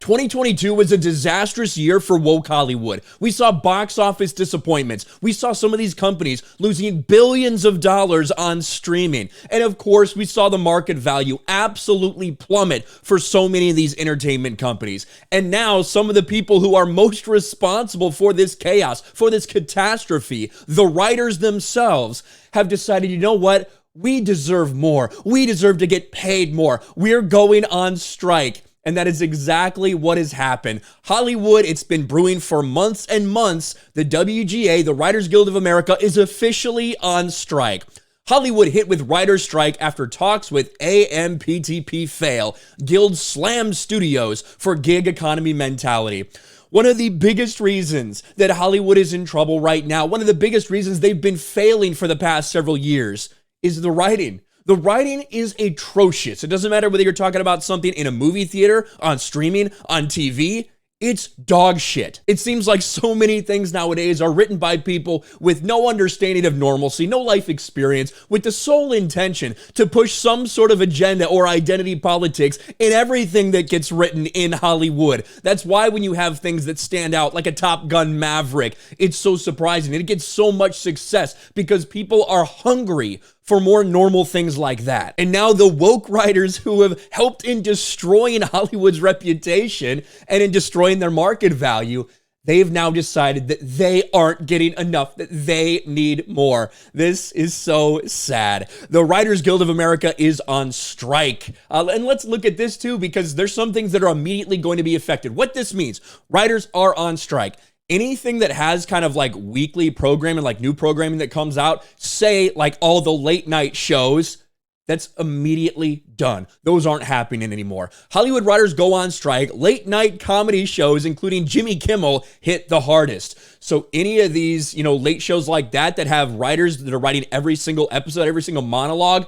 2022 was a disastrous year for woke Hollywood. We saw box office disappointments. We saw some of these companies losing billions of dollars on streaming. And of course, we saw the market value absolutely plummet for so many of these entertainment companies. And now some of the people who are most responsible for this chaos, for this catastrophe, the writers themselves, have decided, you know what? We deserve more. We deserve to get paid more. We're going on strike. And that is exactly what has happened. Hollywood, it's been brewing for months and months. The WGA, the Writers Guild of America, is officially on strike. Hollywood hit with writer's strike after talks with AMPTP fail. Guild slammed studios for gig economy mentality. One of the biggest reasons that Hollywood is in trouble right now, one of the biggest reasons they've been failing for the past several years, is the writing. The writing is atrocious. It doesn't matter whether you're talking about something in a movie theater, on streaming, on TV. It's dog shit. It seems like so many things nowadays are written by people with no understanding of normalcy, no life experience, with the sole intention to push some sort of agenda or identity politics in everything that gets written in Hollywood. That's why when you have things that stand out like a Top Gun Maverick, it's so surprising. It gets so much success because people are hungry for more normal things like that. And now the woke writers who have helped in destroying Hollywood's reputation and in destroying their market value, they've now decided that they aren't getting enough, that they need more. This is so sad. The Writers Guild of America is on strike. And let's look at this too, because there's some things that are immediately going to be affected. What this means, writers are on strike. Anything that has kind of like weekly programming, like new programming that comes out, say like all the late night shows, that's immediately done. Those aren't happening anymore. Hollywood writers go on strike. Late night comedy shows, including Jimmy Kimmel, hit the hardest. So any of these, late shows like that have writers that are writing every single episode, every single monologue,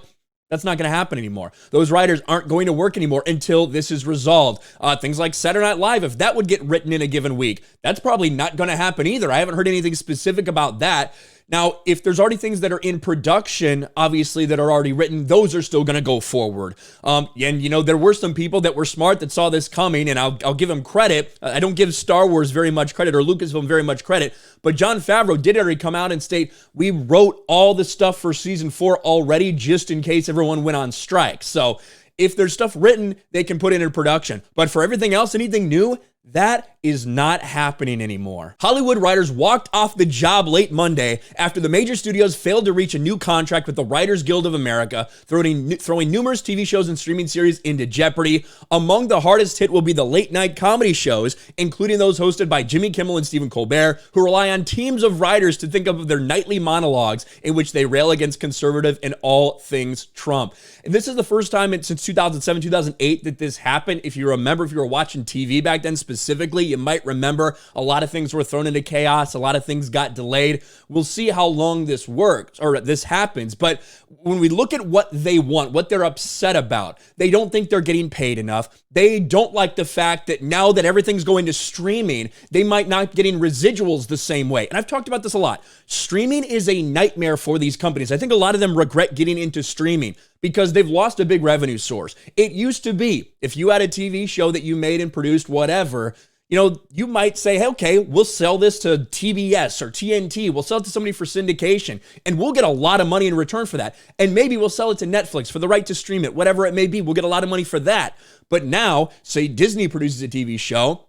that's not going to happen anymore. Those writers aren't going to work anymore until this is resolved. Things like Saturday Night Live, if that would get written in a given week, that's probably not going to happen either. I haven't heard anything specific about that. Now, if there's already things that are in production, obviously, that are already written, those are still going to go forward. There were some people that were smart that saw this coming, and I'll give them credit. I don't give Star Wars very much credit or Lucasfilm very much credit, but Jon Favreau did already come out and state, we wrote all the stuff for season 4 already just in case everyone went on strike. So if there's stuff written, they can put it in production. But for everything else, anything new, that is not happening anymore. Hollywood writers walked off the job late Monday after the major studios failed to reach a new contract with the Writers Guild of America, throwing numerous TV shows and streaming series into jeopardy. Among the hardest hit will be the late night comedy shows, including those hosted by Jimmy Kimmel and Stephen Colbert, who rely on teams of writers to think of their nightly monologues in which they rail against conservative and all things Trump. And this is the first time since 2007, 2008 that this happened. If you remember, if you were watching TV back then specifically, you might remember a lot of things were thrown into chaos. A lot of things got delayed. We'll see how long this works or this happens. But when we look at what they want, what they're upset about, they don't think they're getting paid enough. They don't like the fact that now that everything's going to streaming, they might not be getting residuals the same way. And I've talked about this a lot. Streaming is a nightmare for these companies. I think a lot of them regret getting into streaming because they've lost a big revenue source. It used to be, if you had a TV show that you made and produced, whatever, you might say, hey, okay, we'll sell this to TBS or TNT. We'll sell it to somebody for syndication, and we'll get a lot of money in return for that. And maybe we'll sell it to Netflix for the right to stream it, whatever it may be. We'll get a lot of money for that. But now, say Disney produces a TV show,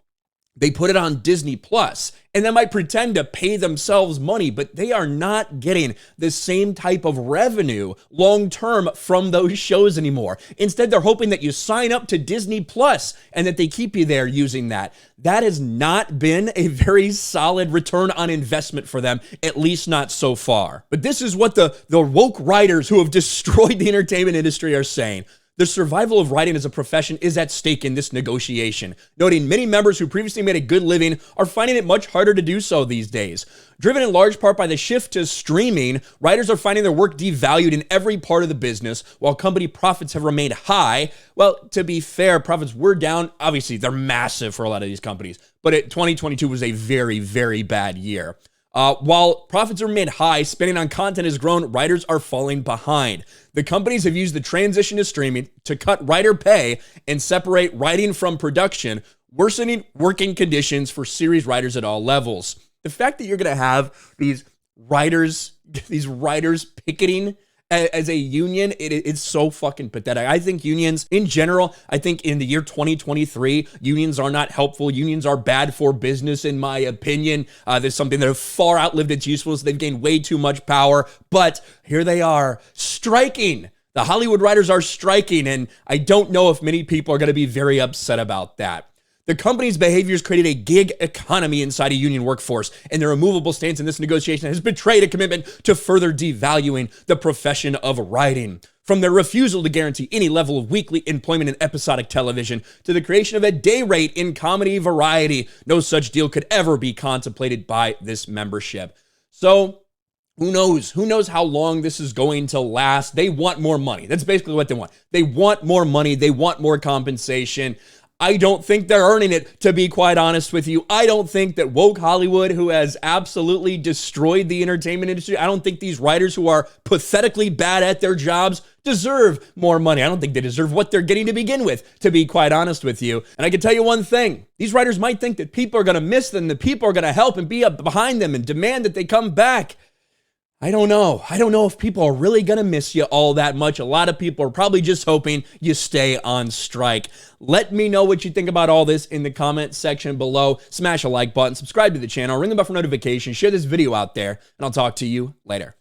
they put it on Disney Plus, and they might pretend to pay themselves money, but they are not getting the same type of revenue long-term from those shows anymore. Instead, they're hoping that you sign up to Disney Plus and that they keep you there using that. That has not been a very solid return on investment for them, at least not so far. But this is what the woke writers who have destroyed the entertainment industry are saying. The survival of writing as a profession is at stake in this negotiation, noting many members who previously made a good living are finding it much harder to do so these days. Driven in large part by the shift to streaming, writers are finding their work devalued in every part of the business, while company profits have remained high. Well, to be fair, profits were down. Obviously, they're massive for a lot of these companies, but 2022 was a very, very bad year. While profits remain high, spending on content has grown, writers are falling behind. The companies have used the transition to streaming to cut writer pay and separate writing from production, worsening working conditions for series writers at all levels. The fact that you're going to have these writers picketing as a union, it's so fucking pathetic. I think unions in general, I think in the year 2023, unions are not helpful. Unions are bad for business, in my opinion. There's something that have far outlived its usefulness. They've gained way too much power, but here they are striking. The Hollywood writers are striking, and I don't know if many people are going to be very upset about that. The company's behaviors created a gig economy inside a union workforce, and their immovable stance in this negotiation has betrayed a commitment to further devaluing the profession of writing. From their refusal to guarantee any level of weekly employment in episodic television to the creation of a day rate in comedy variety, no such deal could ever be contemplated by this membership. So, who knows? Who knows how long this is going to last? They want more money. That's basically what they want. They want more money. They want more compensation. I don't think they're earning it, to be quite honest with you. I don't think that woke Hollywood, who has absolutely destroyed the entertainment industry, I don't think these writers who are pathetically bad at their jobs deserve more money. I don't think they deserve what they're getting to begin with, to be quite honest with you. And I can tell you one thing. These writers might think that people are going to miss them, that people are going to help and be up behind them and demand that they come back. I don't know. I don't know if people are really going to miss you all that much. A lot of people are probably just hoping you stay on strike. Let me know what you think about all this in the comment section below. Smash a like button, subscribe to the channel, ring the bell for notifications, share this video out there, and I'll talk to you later.